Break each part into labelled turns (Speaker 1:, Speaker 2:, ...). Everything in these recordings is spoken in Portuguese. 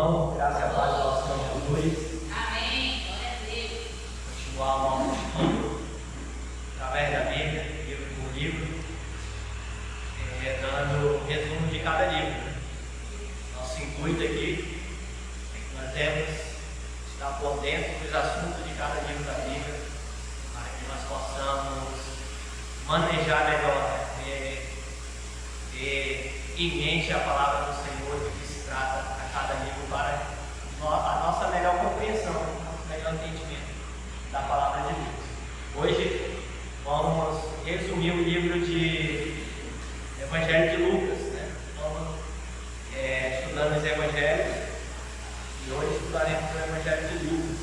Speaker 1: irmão, graças a paz do nosso Senhor Jesus.
Speaker 2: Amém. Glória a Deus.
Speaker 1: Continuar o nosso estudo através da Bíblia, livro por livro, dando resumo de cada livro. Nosso intuito aqui é que nós devemos estar por dentro dos assuntos de cada livro da Bíblia, para que nós possamos manejar melhor, ter em mente a palavra do Senhor, do que se trata a cada livro, para a nossa melhor compreensão, nosso melhor entendimento da palavra de Deus. Hoje vamos resumir o livro de Evangelho de Lucas, né? Estamos estudando os Evangelhos e hoje estudaremos o Evangelho de Lucas.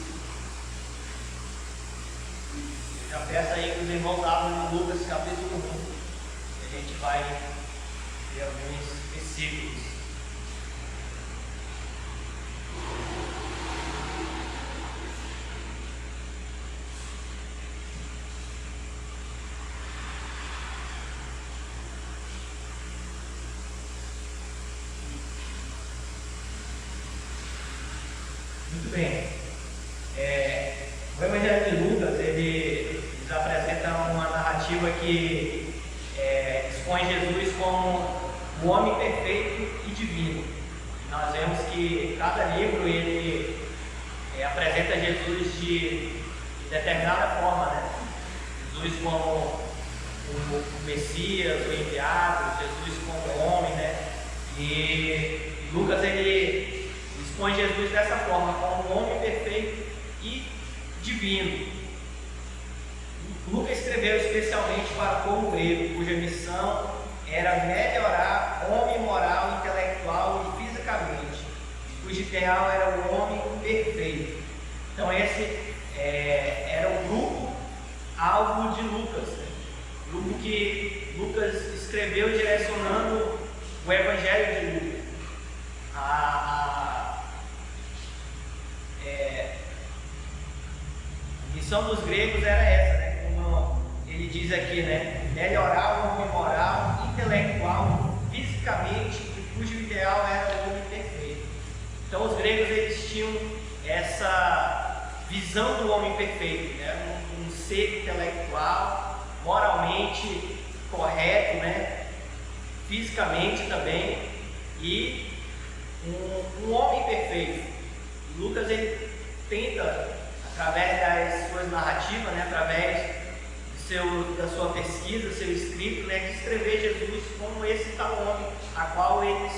Speaker 1: Eu já peço aí que os irmãos abram em Lucas capítulo 1, que a gente vai ver alguns versículos. Muito bem. O Evangelho de Lucas, eles apresentam uma narrativa que expõe Jesus como o homem perfeito e divino. Nós vemos que cada livro ele apresenta Jesus de determinada forma, né? Jesus como o Messias, o enviado, Jesus como homem, né? E Lucas ele expõe Jesus dessa forma, como um homem perfeito e divino. Lucas escreveu especialmente para o povo grego, cuja missão era melhorar o homem moral, intelectual e fisicamente, cujo ideal era o homem perfeito. Então esse era o grupo alvo de Lucas, né? O grupo que Lucas escreveu direcionando o Evangelho de Lucas. A missão dos gregos era essa, né? Como ele diz aqui, né? Melhorar o homem moral, intelectual, fisicamente, e cujo ideal era o homem perfeito. Então os gregos eles tinham essa visão do homem perfeito, né? Um ser intelectual, moralmente correto, né? Fisicamente também, e um homem perfeito. Lucas ele tenta, através das suas narrativas, né, através da sua pesquisa, seu escrito, né, descrever Jesus como esse tal homem a qual eles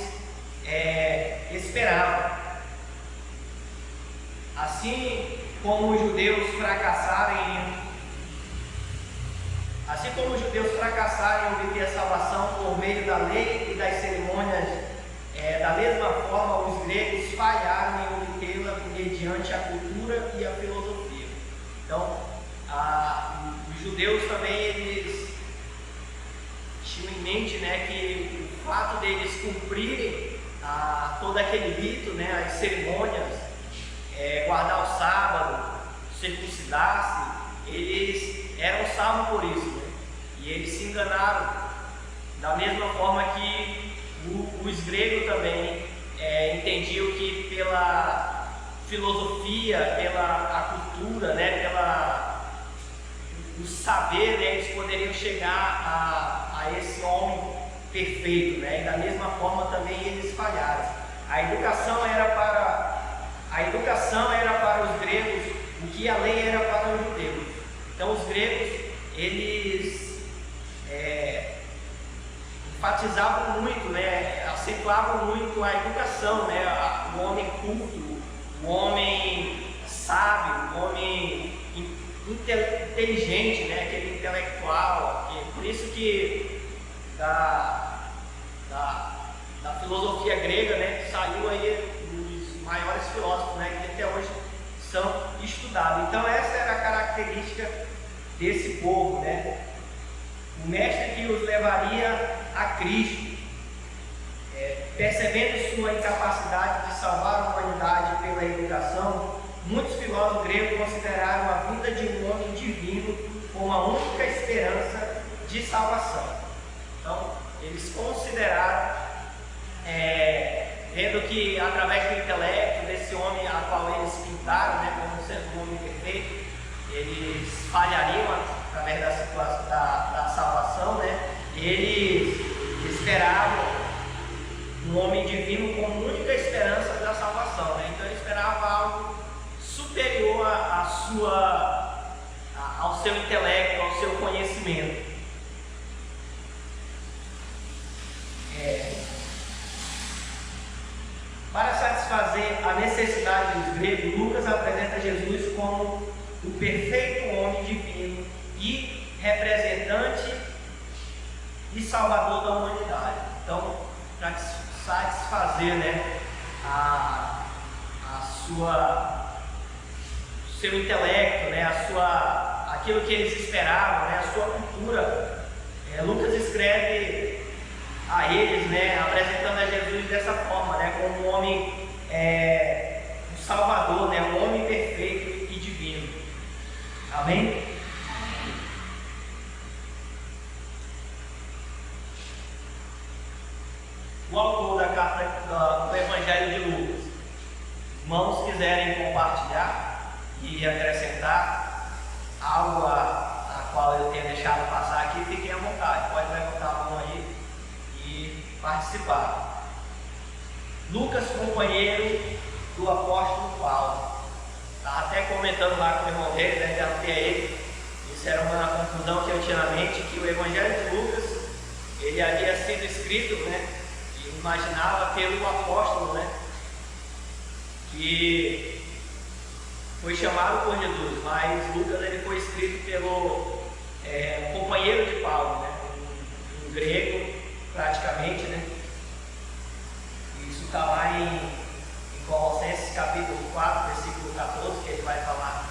Speaker 1: esperavam. Assim como os judeus fracassaram em obter a salvação por meio da lei e das cerimônias, da mesma forma os gregos falharam em obtê-la mediante a cultura e a filosofia. Então, os judeus também eles tinham em mente, né, que o fato deles cumprirem todo aquele rito, né, as cerimônias, guardar o sábado, circuncidar-se, eles eram salvos por isso, né? E eles se enganaram da mesma forma que os gregos também entendiam que pela filosofia, pela cultura, né, o saber, né, eles poderiam chegar a esse homem perfeito, né? E da mesma forma também eles falharam. A educação era para os gregos o que a lei era para os judeus. Então os gregos eles enfatizavam muito, né, acentuavam muito a educação, né, o homem culto, o homem sábio, o homem inteligente, né, aquele intelectual. Por isso que da filosofia grega, né, saiu aí os maiores filósofos, né, que até hoje são estudados. Então essa era a característica desse povo, né? O mestre que os levaria a Cristo, percebendo sua incapacidade de salvar a humanidade pela educação, muitos filósofos gregos consideraram a vida de um homem divino como a única esperança de salvação. Então, eles consideraram, vendo que através do intelecto, esse homem a qual eles pintaram, né, como sendo um homem perfeito, eles falhariam através da situação da salvação, né? Eles esperavam um homem divino como única esperança da salvação, né? Então ele esperava algo superior ao seu intelecto, ao seu conhecimento. Para satisfazer a necessidade dos gregos, Lucas apresenta Jesus como o perfeito homem divino e representante e salvador da humanidade. Então, para satisfazer, né, seu intelecto, né, aquilo que eles esperavam, né, a sua cultura, Lucas escreve a eles, né, apresentando a Jesus dessa forma, né, como um homem, um salvador, né, um homem perfeito e divino. Amém? O autor da carta do Evangelho de Lucas, irmãos, quiserem compartilhar e acrescentar algo a qual eu tenha deixado passar aqui, fiquem à vontade, pode levantar a mão aí e participar. Lucas, companheiro do apóstolo Paulo. Estava até comentando lá com o irmão dele, né, perguntei a ele, isso era uma confusão que eu tinha na mente, que o Evangelho de Lucas, ele havia sido escrito, né, imaginava pelo apóstolo, né, que foi chamado por Jesus, mas Lucas ele foi escrito pelo companheiro de Paulo, né, um grego praticamente, né. Isso está lá em Colossenses capítulo 4, versículo 14, que ele vai falar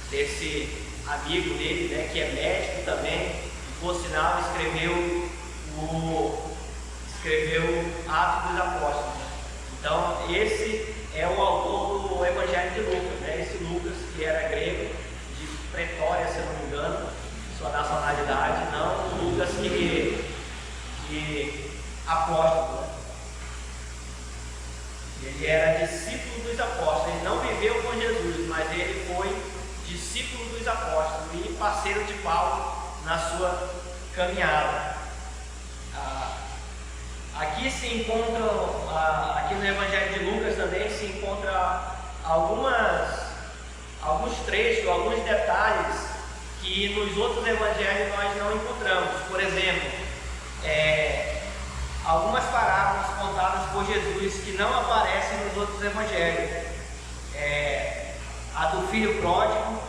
Speaker 1: desse amigo dele, né, que é médico também, e por sinal escreveu Atos dos Apóstolos. Então esse é o autor do Evangelho de Lucas, né? Esse Lucas que era grego, de Pretória, se eu não me engano, sua nacionalidade, não o Lucas que apóstolo, né? Ele era discípulo dos apóstolos, ele não viveu com Jesus, mas ele foi discípulo dos apóstolos e parceiro de Paulo na sua caminhada. Aqui se encontram, aqui no Evangelho de Lucas também se encontra alguns trechos, alguns detalhes que nos outros evangelhos nós não encontramos. Por exemplo, algumas parábolas contadas por Jesus que não aparecem nos outros evangelhos. A do filho pródigo,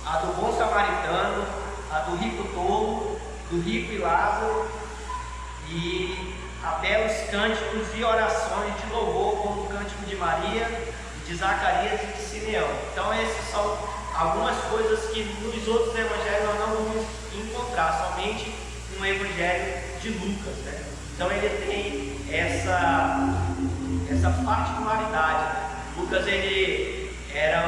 Speaker 1: a do bom samaritano, a do rico tolo, do rico e Lázaro, e a belos cânticos e orações de louvor, como o cântico de Maria, de Zacarias e de Simeão. Então essas são algumas coisas que nos outros evangelhos nós não vamos encontrar, somente no Evangelho de Lucas, né? Então ele tem essa particularidade. Lucas ele era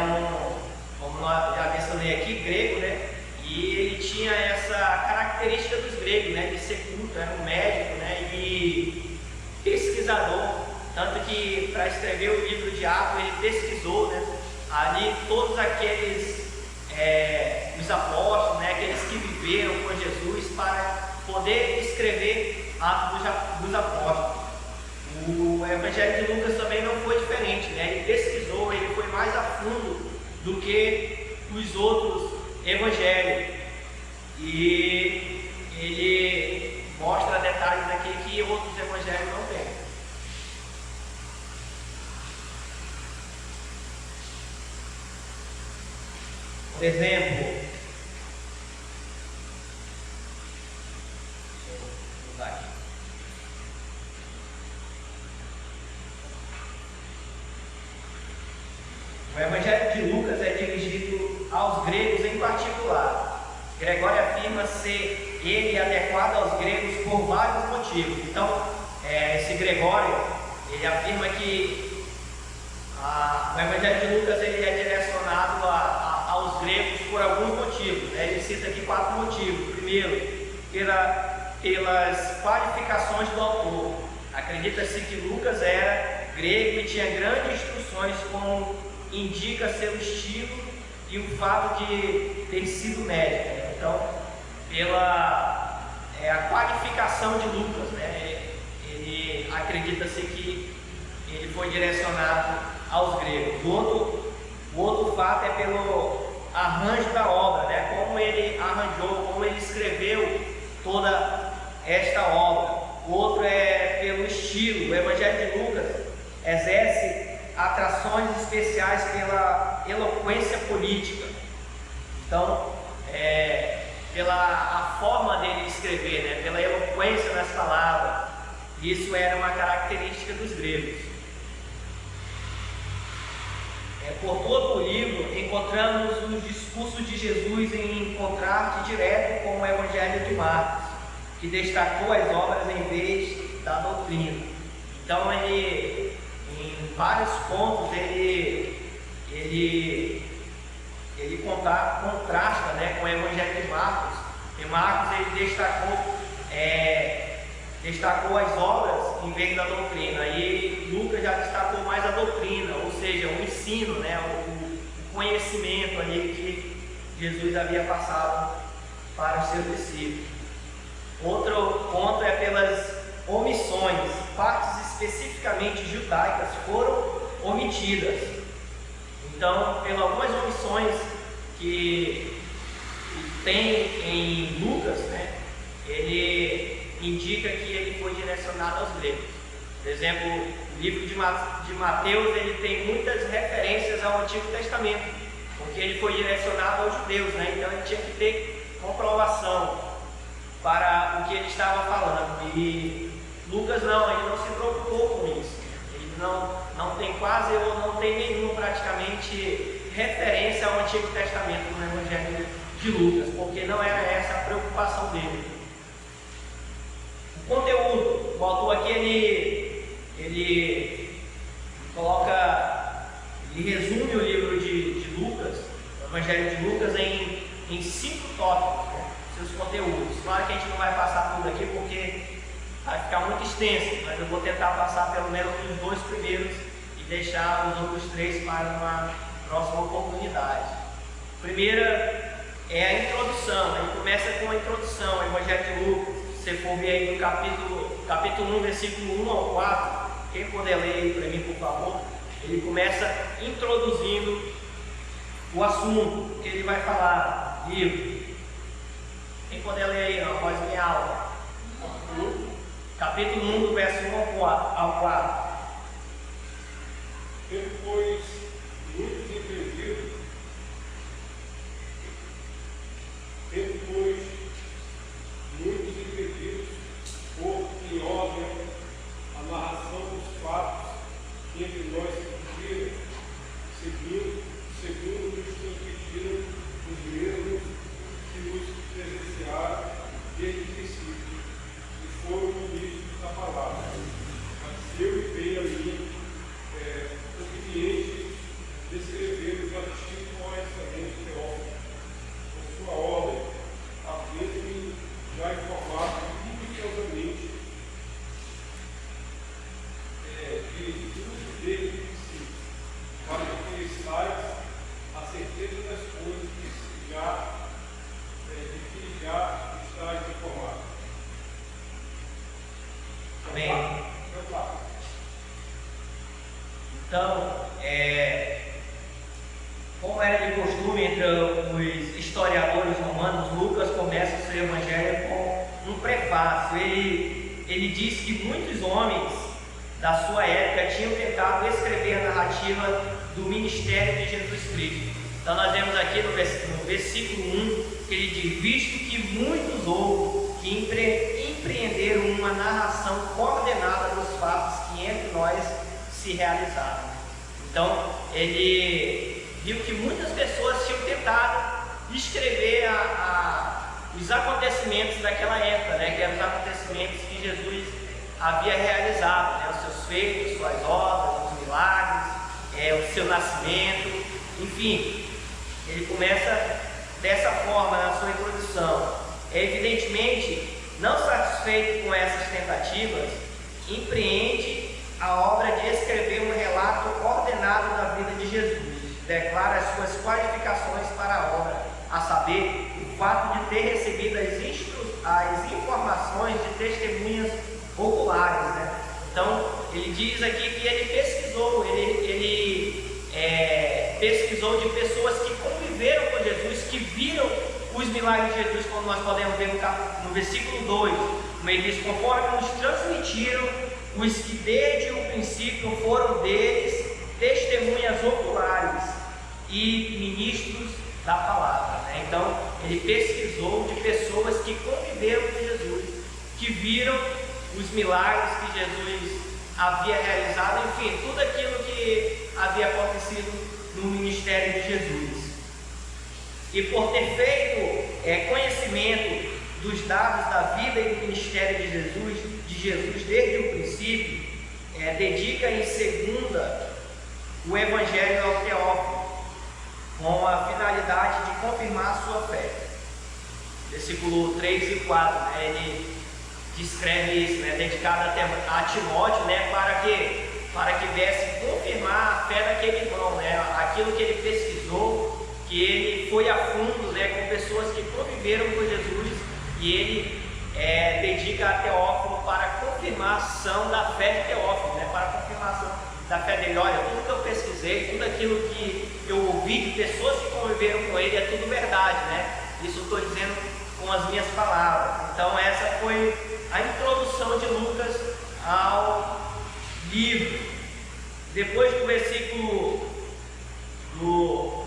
Speaker 1: como já mencionei aqui, grego, né? E ele tinha essa característica dos gregos, né? De ser culto, era um médico, né? E pesquisador, tanto que para escrever o livro de Atos ele pesquisou, né? Ali todos aqueles os apóstolos, né? Aqueles que viveram com Jesus, para poder escrever Atos dos Apóstolos. O Evangelho de Lucas também não foi diferente, né? Ele pesquisou, ele foi mais a fundo do que os outros evangelhos, e ele mostra detalhes aqui que outros evangelhos não têm. Por exemplo, o Evangelho de Lucas é dirigido aos gregos em particular. Gregório afirma ser ele adequado aos gregos por vários motivos. Então, esse Gregório, ele afirma que o Evangelho de Lucas ele é direcionado aos gregos por alguns motivos. Ele cita aqui 4 motivos. Primeiro, pelas qualificações do autor. Acredita-se que Lucas era grego e tinha grandes instruções, como indica seu estilo e o fato de ter sido médico, né? Então, pela a qualificação de Lucas, né? Ele acredita-se que ele foi direcionado aos gregos. O outro fato é pelo arranjo da obra, né? Como ele arranjou, como ele escreveu toda esta obra. O outro é pelo estilo. O Evangelho de Lucas exerce atrações especiais pela eloquência política. Então, pela a forma dele escrever, né? Pela eloquência nas palavras. Isso era uma característica dos gregos. Por todo o livro, encontramos os discursos de Jesus em contraste direto com o Evangelho de Marcos, que destacou as obras em vez da doutrina. Então, ele, em vários pontos, ele contrasta, né, com o Evangelho de Marcos. Em Marcos, ele destacou as obras em vez da doutrina, e Lucas já destacou mais a doutrina, ou seja, o ensino, né, o conhecimento ali que Jesus havia passado para os seus discípulos. Outro ponto é pelas omissões. Partes especificamente judaicas foram omitidas. Então, pelas algumas omissões que tem em Lucas, né, ele indica que ele foi direcionado aos gregos. Por exemplo, o livro de Mateus, ele tem muitas referências ao Antigo Testamento, porque ele foi direcionado aos judeus, né? Então ele tinha que ter comprovação para o que ele estava falando. E Lucas não, ele não se preocupou com isso. Ele não tem quase ou não tem nenhum praticamente referência ao Antigo Testamento no Evangelho de Lucas, porque não era essa a preocupação dele. O conteúdo, o autor aqui ele resume o livro de Lucas, o Evangelho de Lucas, em 5 tópicos, né, seus conteúdos. Claro que a gente não vai passar tudo aqui porque vai ficar muito extenso, mas eu vou tentar passar pelo menos os 2 primeiros e deixar os outros 3 para uma próxima oportunidade. Primeira é a introdução, ele começa com a introdução, o Evangelho de Lucas. Se você for ver aí no capítulo 1, versículo 1 ao 4, quem puder ler aí para mim, por favor, ele começa introduzindo o assunto que ele vai falar, livro. Quem puder ler aí, a voz bem alta. Capítulo 1, do verso 1 ao 4.
Speaker 3: Depois, muitos entendidos, por em ordem a narração dos fatos que entre nós se cumpriram, segundo nos transmitiram os mesmos que nos presenciaram desde o princípio, e foram ministros da palavra. Mas eu e bem a mim, conveniente descrever os artigos com a excelente Teófilo, por sua ordem, havendo-me já informado minuciosamente de tudo dele que preciso, para que conheçais a certeza das coisas de que já estáis informados.
Speaker 1: Amém. Então, como era de costume entre os historiadores romanos, Lucas começa o seu evangelho com um prefácio. Ele diz que muitos homens da sua época tinham tentado escrever a narrativa do ministério de Jesus Cristo. Então nós vemos aqui no versículo 1 que ele diz: visto que muitos houve que empreenderam uma narração coordenada dos fatos que entre nós se realizaram. Então ele viu que muitas pessoas tinham tentado escrever os acontecimentos daquela época, né, que eram os acontecimentos que Jesus havia realizado, né, os seus feitos, suas obras, os milagres, o seu nascimento, enfim. Ele começa dessa forma na sua introdução. Evidentemente, não satisfeito com essas tentativas, empreende a obra de escrever um relato ordenado da vida de Jesus. Declara as suas qualificações para a obra, a saber, o fato de ter recebido as informações de testemunhas oculares, né? Então, ele diz aqui que ele pesquisou, pesquisou de pessoas que conviveram com Jesus, que viram os milagres de Jesus, como nós podemos ver no versículo 2, como ele diz, conforme nos transmitiram os que desde o princípio foram deles testemunhas oculares e ministros da palavra, né? Então, ele pesquisou de pessoas que conviveram com Jesus, que viram os milagres que Jesus havia realizado, enfim, tudo aquilo que havia acontecido no ministério de Jesus. E por ter feito conhecimento dos dados da vida e do ministério de Jesus desde o princípio, dedica em segunda o Evangelho ao Teófilo, com a finalidade de confirmar a sua fé. Versículo 3 e 4, né, ele descreve isso, né, dedicado a Timóteo, né, para que viesse confirmar a fé daquele irmão, né, aquilo que ele pesquisou, que ele foi a fundo, né, com pessoas que conviveram com Jesus, e ele dedica a Teófilo para a confirmação da fé de Teófilo, né, para a confirmação da fé dele. Olha, tudo que eu pesquisei, tudo aquilo que eu ouvi de pessoas que conviveram com ele, é tudo verdade, né? Isso eu estou dizendo com as minhas palavras. Então essa foi a introdução de Lucas ao livro. Depois do versículo 1,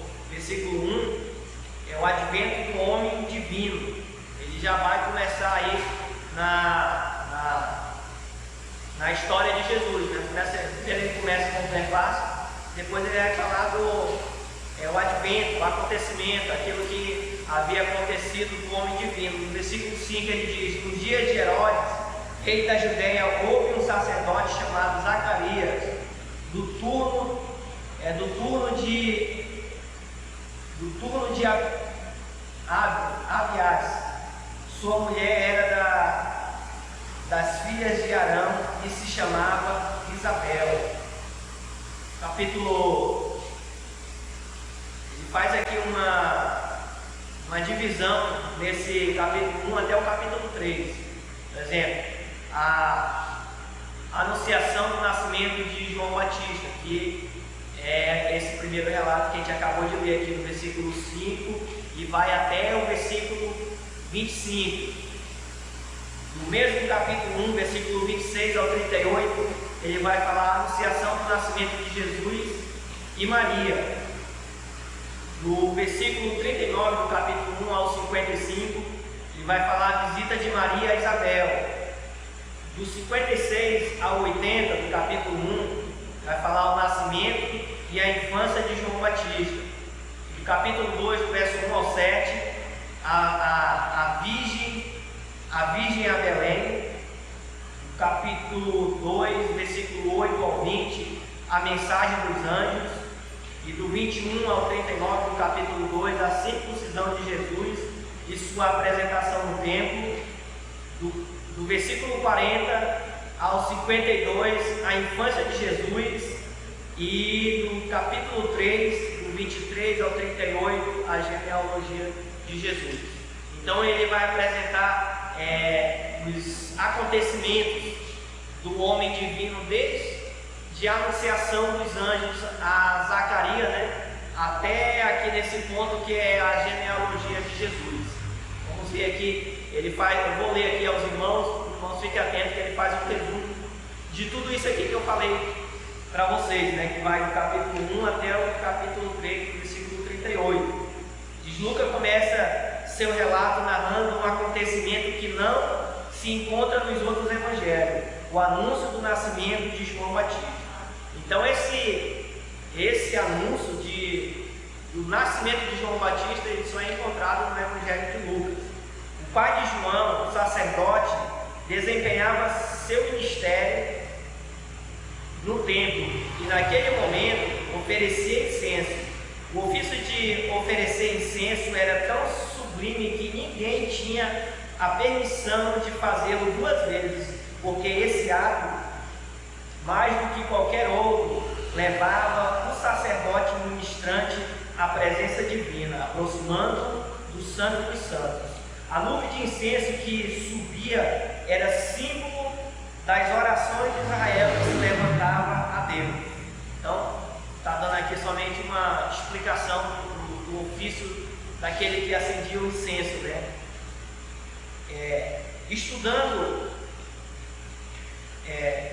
Speaker 1: é o advento do homem divino. Ele já vai começar aí na história de Jesus, né? Ele começa com o prefácio, depois ele vai falar o advento, o acontecimento, aquilo que havia acontecido com o homem divino. No versículo 5 ele diz: no dia de Herodes, rei da Judéia, houve um sacerdote chamado Zacarias, do turno de Abiás. Sua mulher era das filhas de Arão e se chamava Isabel. Capítulo, ele faz aqui uma divisão nesse capítulo 1 até o capítulo 3. Por exemplo, a anunciação do nascimento de João Batista, que é esse primeiro relato que a gente acabou de ler aqui no versículo 5 e vai até o versículo 25. No mesmo capítulo 1, versículo 26 ao 38, ele vai falar a anunciação do nascimento de Jesus e Maria. No versículo 39 do capítulo 1 ao 55, ele vai falar a visita de Maria a Isabel. Do 56 ao 80 do capítulo 1, vai falar o nascimento e a infância de João Batista. Do capítulo 2, do verso 1 ao 7, a Virgem a Belém. Do capítulo 2, versículo 8 ao 20, a mensagem dos anjos. E do 21 ao 39 do capítulo 2, a circuncisão de Jesus e sua apresentação no templo. Do versículo 40 ao 52, a infância de Jesus. E do capítulo 3, do 23 ao 38, a genealogia de Jesus. Então ele vai apresentar os acontecimentos do homem divino desde a anunciação dos anjos a Zacarias, né, até aqui nesse ponto que é a genealogia de Jesus. Vamos ver aqui, eu vou ler aqui aos irmãos fiquem atentos que ele faz um resumo de tudo isso aqui que eu falei para vocês, né, que vai do capítulo 1 até o capítulo 3, versículo 38. Lucas começa seu relato narrando um acontecimento que não se encontra nos outros evangelhos, o anúncio do nascimento de João Batista. Então esse anúncio do nascimento de João Batista, ele só é encontrado no evangelho de Lucas. O pai de João, o sacerdote, desempenhava seu ministério no templo e naquele momento oferecia incenso. O ofício de oferecer incenso era tão sublime que ninguém tinha a permissão de fazê-lo duas vezes, porque esse ato mais do que qualquer outro, levava o sacerdote ministrante à presença divina, aproximando do Santo dos Santos. A nuvem de incenso que subia era símbolo das orações de Israel que se levantava a Deus. Então, está dando aqui somente uma explicação do ofício daquele que acendia o incenso, né?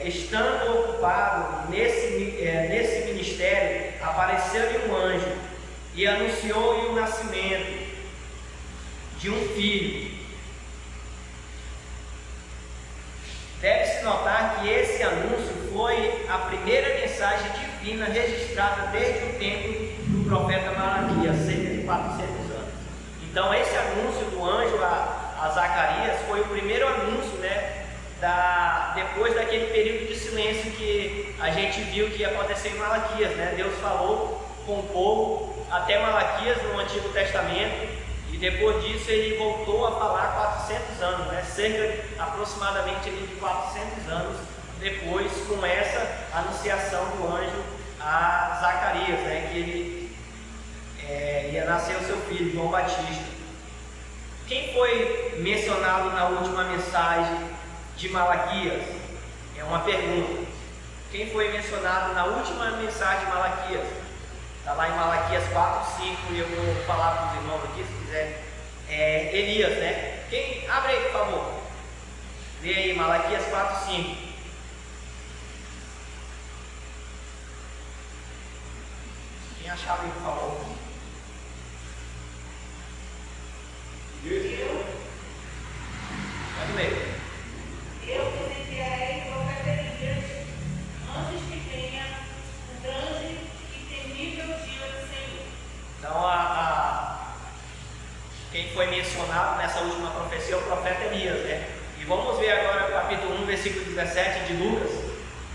Speaker 1: Estando ocupado nesse ministério, apareceu-lhe um anjo e anunciou-lhe o nascimento de um filho. Deve-se notar que esse anúncio foi a primeira mensagem divina registrada desde o tempo do profeta Malaquias, cerca de 400 anos. Então, esse anúncio do anjo a Zacarias foi o primeiro anúncio, né, depois daquele período de silêncio que a gente viu que ia acontecer em Malaquias, né? Deus falou com o povo até Malaquias no Antigo Testamento, e depois disso ele voltou a falar 400 anos, né? Cerca aproximadamente de 400 anos depois, com essa anunciação do anjo a Zacarias, né? Que ele ia nascer o seu filho, João Batista. Quem foi mencionado na última mensagem de Malaquias? É uma pergunta. Quem foi mencionado na última mensagem de Malaquias? Está lá em Malaquias 4, 5, e eu vou falar para os irmãos aqui, se quiser. Elias, né? Quem? Abre aí, por favor. Lê aí, Malaquias 4, 5. Quem achar aí, por favor. Pode ler.
Speaker 2: Eu vos enviarei profeta Elias antes que venha o grande e temível dia do Senhor.
Speaker 1: Então, quem foi mencionado nessa última profecia é o profeta Elias, né? E vamos ver agora o capítulo 1, versículo 17 de Lucas.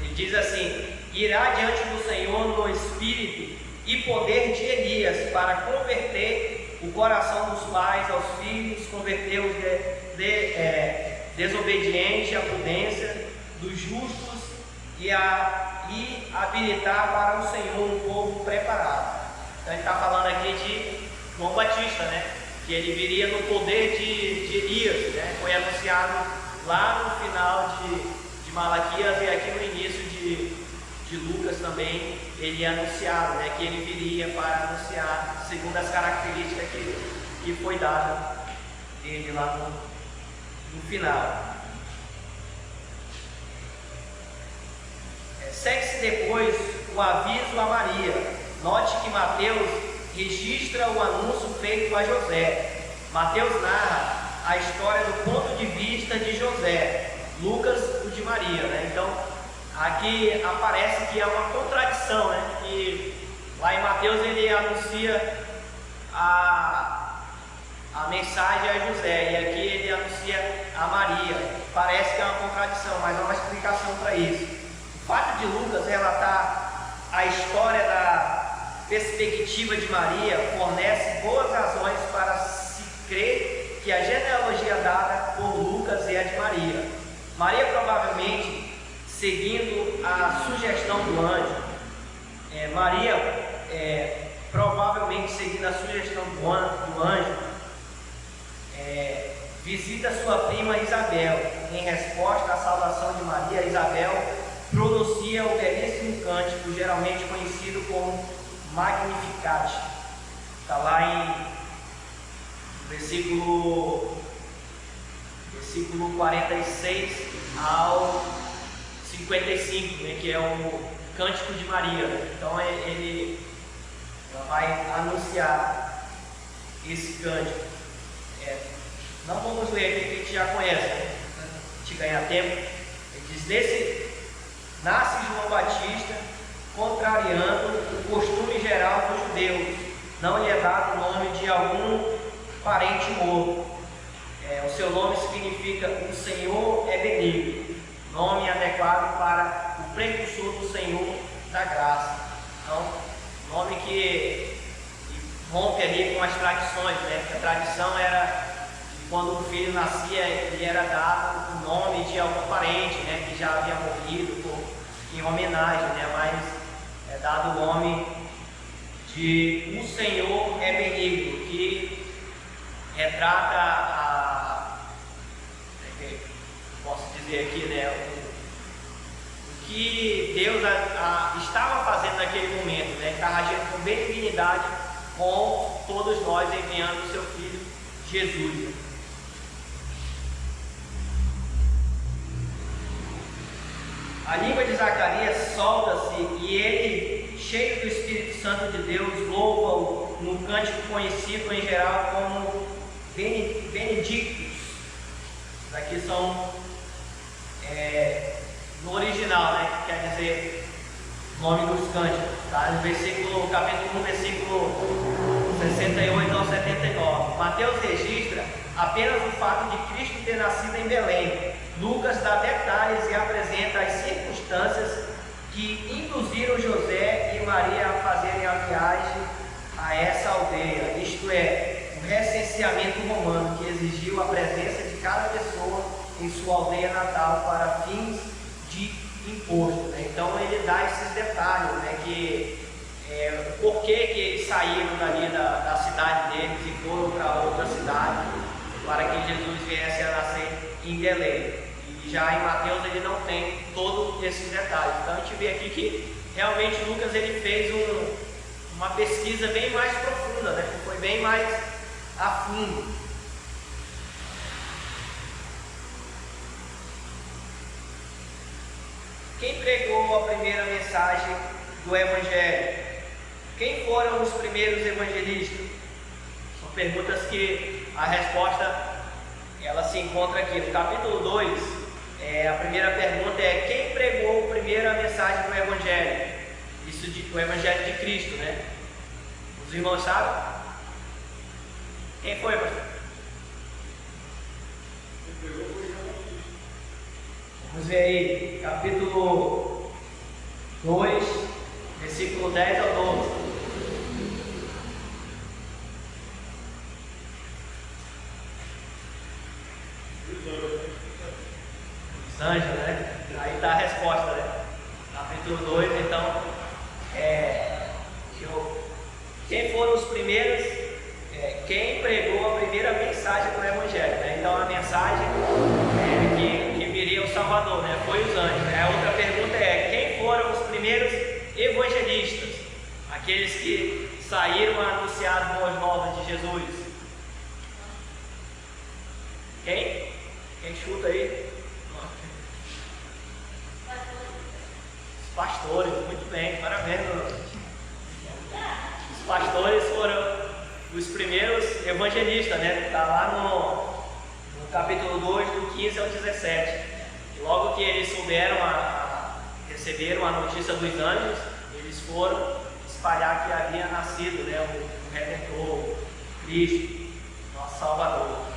Speaker 1: Ele diz assim: irá diante do Senhor no espírito e poder de Elias para converter o coração dos pais aos filhos, converter os desobedientes à prudência dos justos e habilitar para o Senhor um povo preparado. Então ele está falando aqui de João Batista, né? Que ele viria no poder de Elias, né? Foi anunciado lá no final de Malaquias, e aqui no início de Lucas também ele é anunciado, né? Que ele viria para anunciar segundo as características que foi dada dele lá no final. Segue-se depois o aviso a Maria. Note que Mateus registra o anúncio feito a José. Mateus narra a história do ponto de vista de José, Lucas o de Maria, né? Então aqui aparece que é uma contradição, né? Que lá em Mateus ele anuncia a mensagem a José, e aqui ele anuncia a Maria. Parece que é uma contradição, mas há uma explicação para isso. O fato de Lucas relatar a história da perspectiva de Maria fornece boas razões para se crer que a genealogia dada por Lucas é a de Maria. Maria provavelmente, seguindo a sugestão do anjo, provavelmente seguindo a sugestão do anjo, visita sua prima Isabel. Em resposta à saudação de Maria, Isabel pronuncia o belíssimo cântico, geralmente conhecido como Magnificat. Está lá em versículo 46 ao 55, né, que é o cântico de Maria. Então ela vai anunciar esse cântico. Não vamos ler aqui, que a gente já conhece, né? A gente ganha tempo. Ele diz: nasce João Batista, contrariando o costume geral dos judeus. Não lhe é dado o nome de algum parente morto. O seu nome significa o Senhor é benigno, nome adequado para o precursor do Senhor da graça. Então, nome que rompe ali com as tradições, né? A tradição era que quando o filho nascia, ele era dado o nome de algum parente, né? Que já havia morrido em homenagem, né? Mas é dado o nome de O Senhor é Benigno, que retrata posso dizer aqui, né? O que Deus estava fazendo naquele momento, né? Estava agindo com benignidade com todos nós, enviando o seu Filho Jesus. A língua de Zacarias solta-se e ele, cheio do Espírito Santo de Deus, louva-o num cântico conhecido em geral como Benedictus. Aqui são no original, né, que quer dizer nome dos cânticos, tá? No capítulo 1, versículo 68 ao 79. Mateus registra apenas o fato de Cristo ter nascido em Belém. Lucas dá detalhes e apresenta as circunstâncias que induziram José e Maria a fazerem a viagem a essa aldeia, isto é, o recenseamento romano que exigiu a presença de cada pessoa em sua aldeia natal para fins de imposto, né? Então ele dá esses detalhes, né, que por que eles saíram dali da cidade deles e foram para outra cidade para que Jesus viesse a nascer em Belém. E já em Mateus ele não tem todos esses detalhes. Então a gente vê aqui que realmente Lucas ele fez uma pesquisa bem mais profunda, né? Foi bem mais a fundo. Quem pregou a primeira mensagem do Evangelho? Quem foram os primeiros evangelistas? São perguntas que a resposta ela se encontra aqui no capítulo 2. A primeira pergunta é: quem pregou a primeira mensagem do Evangelho? O Evangelho de Cristo, né? Os irmãos sabem? Quem foi, pastor? Vamos ver aí, capítulo 2, versículo 10 ao 12. Os anjos, né? Aí está a resposta, né? Capítulo 2, então, quem foram os primeiros, quem pregou a primeira mensagem do Evangelho, né? Então a mensagem que viria o Salvador, né? Foi os anjos. A outra pergunta é: quem foram os primeiros evangelistas? Aqueles que saíram a anunciar as boas novas de Jesus. Quem? Quem chuta aí? Os pastores, muito bem, parabéns. Os pastores foram os primeiros evangelistas, né? Está lá no capítulo 2, do 15 ao 17. E logo que eles receberam a notícia dos anjos, eles foram espalhar que havia nascido, né, o Redentor, Cristo, nosso Salvador.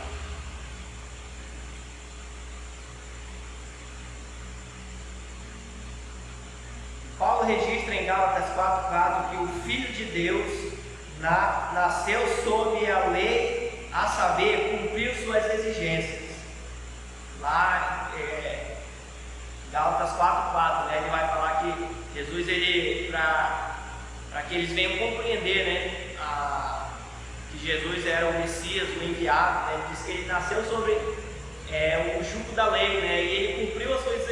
Speaker 1: Paulo registra em Gálatas 4,4 que o Filho de Deus nasceu sob a lei, a saber, cumpriu suas exigências. Lá, Gálatas 4,4, né, ele vai falar que Jesus, para que eles venham compreender, né, que Jesus era o Messias, o enviado, né, ele diz que ele nasceu sobre o jugo da lei, né, e ele cumpriu as suas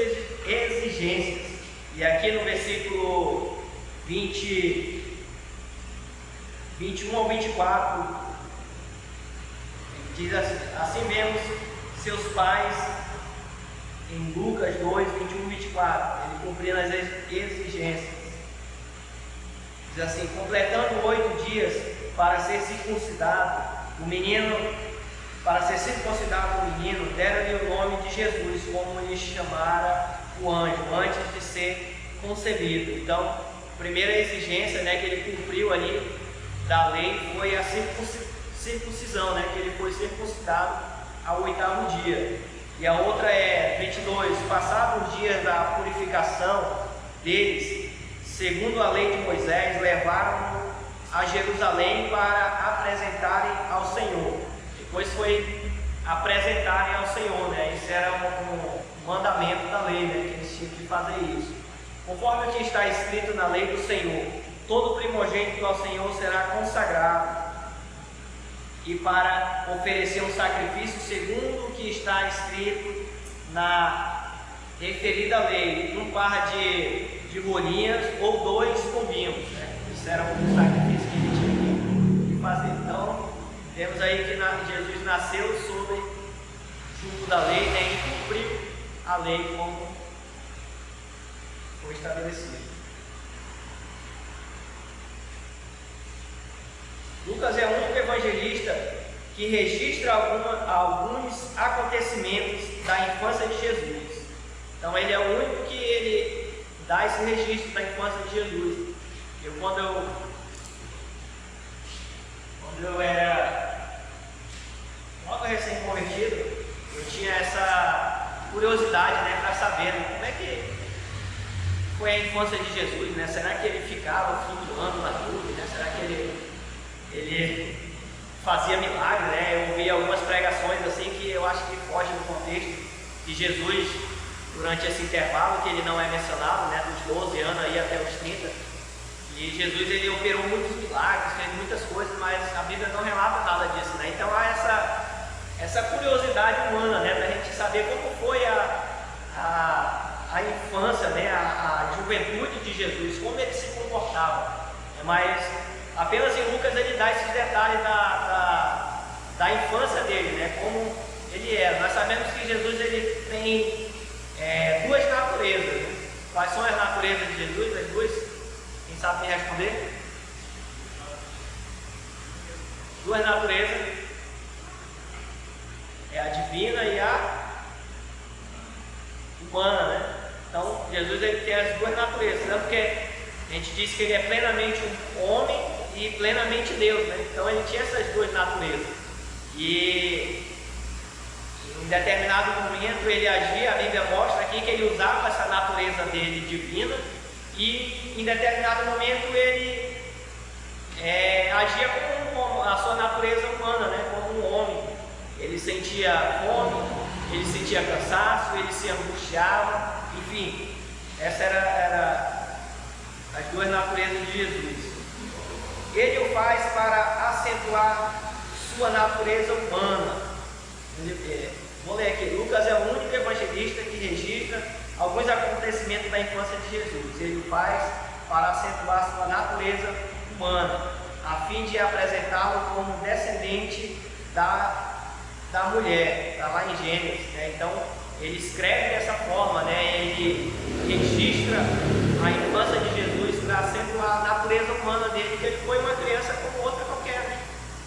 Speaker 1: exigências. E aqui no versículo 21 ao 24, diz assim vemos seus pais em Lucas 2, 21 e 24, ele cumprindo as exigências. Diz assim: completando 8 dias para ser circuncidado, o menino, deram-lhe o nome de Jesus, como lhe chamara o anjo, antes de ser concebido. Então, a primeira exigência, né, que ele cumpriu ali da lei foi a circuncisão, né, que ele foi circuncidado ao 8º dia. E a outra é 22, passados os dias da purificação deles, segundo a lei de Moisés, levaram a Jerusalém para apresentarem ao Senhor. Depois foi apresentarem ao Senhor, né? Isso era um mandamento da lei, né? Que eles tinham que fazer isso. conforme o que está escrito na lei do Senhor, todo primogênito ao Senhor será consagrado, e para oferecer um sacrifício segundo o que está escrito na referida lei, um par de rolinhas ou 2 pombinhos, né? Isso era um sacrifício que ele tinha que fazer. Então, vemos aí que Jesus nasceu sob julgo da lei, né? E cumpriu a lei como foi estabelecido. Lucas é o único evangelista que registra alguns acontecimentos da infância de Jesus. Então ele é o único que ele dá esse registro da infância de Jesus. Quando eu era logo recém-convertido, eu tinha essa curiosidade, né, para saber, né, como é que foi a infância de Jesus, né? Será que ele ficava flutuando na nuvem, né? Será que ele fazia milagre, né? Eu ouvi algumas pregações assim que eu acho que fogem do contexto de Jesus durante esse intervalo, que ele não é mencionado, né? Dos 12 anos aí até os 30. E Jesus, ele operou muitos milagres, fez muitas coisas, mas a Bíblia não relata nada disso, né? Então há essa curiosidade humana, né? Para a gente saber como foi a infância, né? A juventude de Jesus, como ele se comportava. Mas apenas em Lucas ele dá esses detalhes da infância dele, né? Como ele era. Nós sabemos que Jesus ele tem 2 naturezas, né? Quais são as naturezas de Jesus? As 2? Quem sabe me responder? 2 naturezas. É a divina e a humana, né? Então Jesus ele tem as 2 naturezas, né? Porque a gente diz que ele é plenamente um homem e plenamente Deus, né? Então ele tinha essas 2 naturezas. E em determinado momento ele agia, a Bíblia mostra aqui que ele usava essa natureza dele divina, e em determinado momento ele agia como a sua natureza humana, né? Como um homem. Ele sentia fome, ele sentia cansaço, ele se angustiava, enfim, essa era as 2 naturezas de Jesus. Ele o faz para acentuar sua natureza humana. Vou ler aqui. Lucas é o único evangelista que registra alguns acontecimentos da infância de Jesus. Ele o faz para acentuar sua natureza humana, a fim de apresentá-lo como descendente da mulher. Está lá em Gênesis, né? Então ele escreve dessa forma, né? Ele registra a infância de Jesus para acentuar a natureza humana dele, que ele foi uma criança como outra qualquer.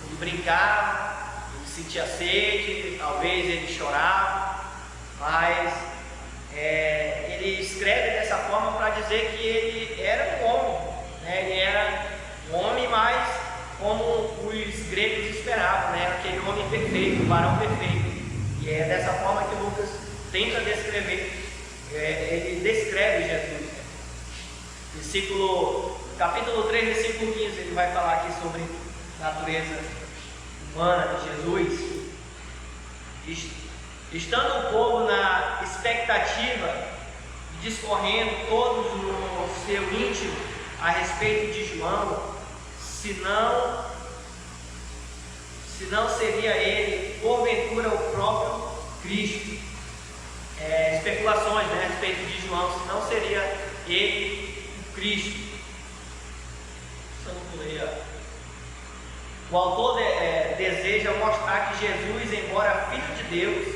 Speaker 1: Ele brincava, ele sentia sede, talvez ele chorava, mas ele escreve dessa forma para dizer que ele era um homem, né? Ele era um homem, mas como os gregos esperavam, né? Aquele homem perfeito, o varão perfeito. E é dessa forma que Lucas tenta descrever, ele descreve Jesus. Capítulo 3, versículo 15, ele vai falar aqui sobre a natureza humana de Jesus. Estando o povo na expectativa, discorrendo todos no seu íntimo a respeito de João, se não seria ele, porventura, o próprio Cristo. Especulações, né, a respeito de João, se não seria ele o Cristo. O autor deseja mostrar que Jesus, embora filho de Deus,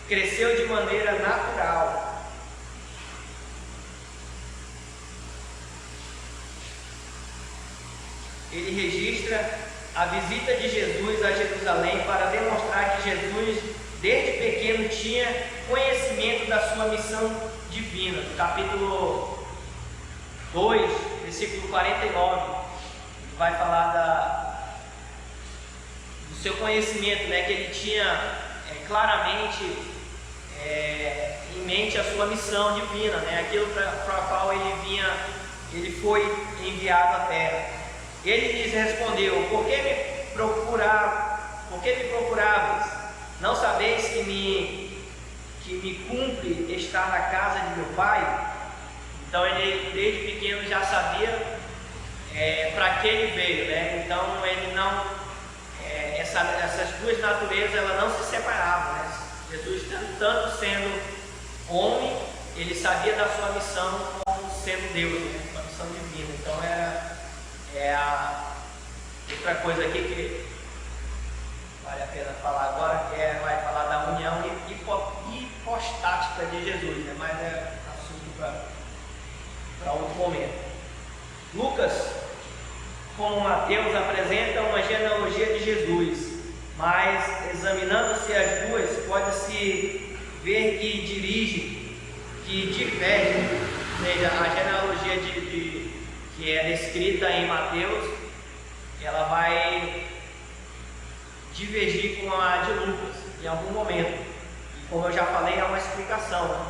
Speaker 1: cresceu de maneira natural. Ele registra a visita de Jesus a Jerusalém para demonstrar que Jesus, desde pequeno, tinha conhecimento da sua missão divina. No capítulo 2, versículo 49, vai falar do seu conhecimento, né, que ele tinha claramente em mente a sua missão divina, né, aquilo para a qual ele foi enviado à terra. Ele lhes respondeu: por que me procuravas? Não sabeis que me cumpre estar na casa de meu pai? Então ele desde pequeno já sabia para que ele veio, né? Então ele não, essas duas naturezas elas não se separavam, né? Jesus, tanto sendo homem, ele sabia da sua missão como sendo Deus, né? Sua missão divina. Então outra coisa aqui que vale a pena falar agora, que vai falar da união hipostática de Jesus, né? Mas é assunto para outro momento. Lucas, como Mateus, apresenta uma genealogia de Jesus, mas examinando-se as duas, pode-se ver que dirigem, que divergem, ou seja, a genealogia que é descrita em Mateus, ela vai divergir com a de Lucas em algum momento. E como eu já falei, há uma explicação, né?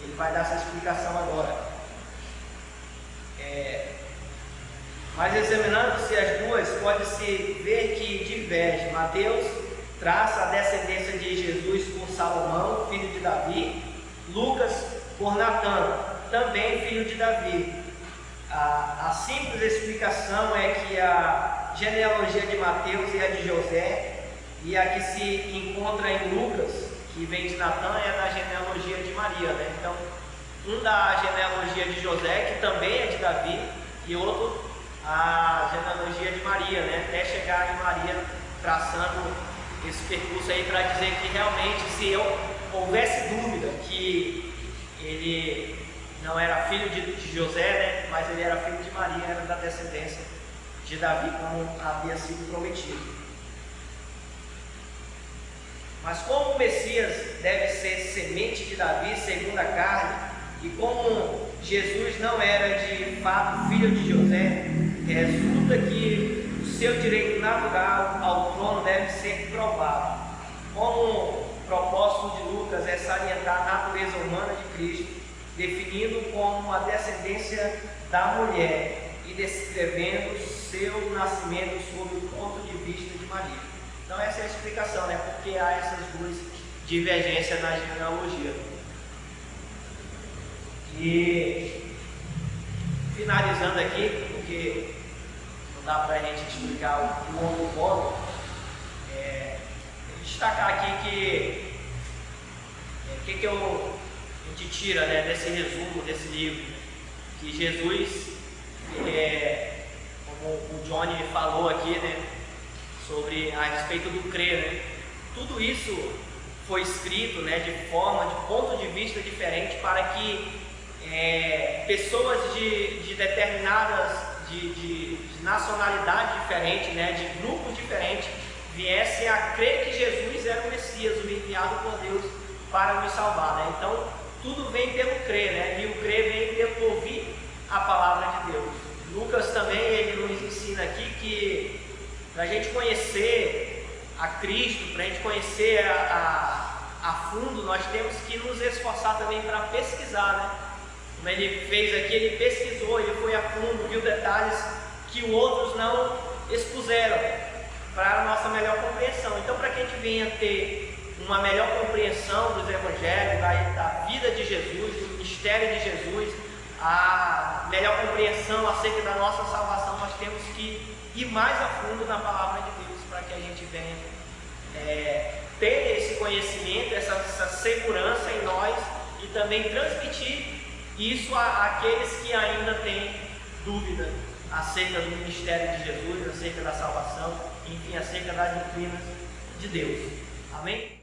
Speaker 1: Ele vai dar essa explicação agora. Mas examinando-se as duas, pode-se ver que diverge. Mateus traça a descendência de Jesus por Salomão, filho de Davi. Lucas por Natã, também filho de Davi. A simples explicação é que a genealogia de Mateus é a de José, e a que se encontra em Lucas, que vem de Natã, é da genealogia de Maria, né? Então, um da genealogia de José, que também é de Davi, e outro a genealogia de Maria, né? Até chegar em Maria, traçando esse percurso aí para dizer que realmente, se houvesse dúvida que ele não era filho de José, né? Mas ele era filho de Maria, era da descendência de Davi, como havia sido prometido. Mas como o Messias deve ser semente de Davi segundo a carne, e como Jesus não era de fato filho de José, resulta que o seu direito natural ao trono deve ser provado. Como propósito de Lucas é salientar a natureza humana de Cristo, definindo como a descendência da mulher e descrevendo seu nascimento sob o ponto de vista de Maria. Então essa é a explicação, né? Porque há essas duas divergências na genealogia. E finalizando aqui, porque não dá para a gente explicar o longo ponto, destacar aqui que a gente tira, né, desse resumo desse livro, que Jesus, como o Johnny falou aqui, né, sobre a respeito do crer, né, tudo isso foi escrito, né, de ponto de vista diferente, para que pessoas de determinadas, de nacionalidade diferente, né, de grupos diferentes, viessem a crer que Jesus era o Messias, o enviado por Deus para nos salvar, né? Então tudo vem pelo crer, né? E o crer vem pelo ouvir a palavra de Deus. Lucas também, ele nos ensina aqui que para a gente conhecer a Cristo, para a gente conhecer a fundo, nós temos que nos esforçar também para pesquisar, né? Como ele fez aqui, ele pesquisou, ele foi a fundo, viu detalhes que outros não expuseram para a nossa melhor compreensão. Então, para que a gente venha ter uma melhor compreensão dos evangelhos, da vida de Jesus, do mistério de Jesus, a melhor compreensão acerca da nossa salvação, nós temos que ir mais a fundo na palavra de Deus, para que a gente venha ter esse conhecimento, essa segurança em nós, e também transmitir isso àqueles que ainda têm dúvida acerca do ministério de Jesus, acerca da salvação, enfim, acerca das doutrinas de Deus. Amém?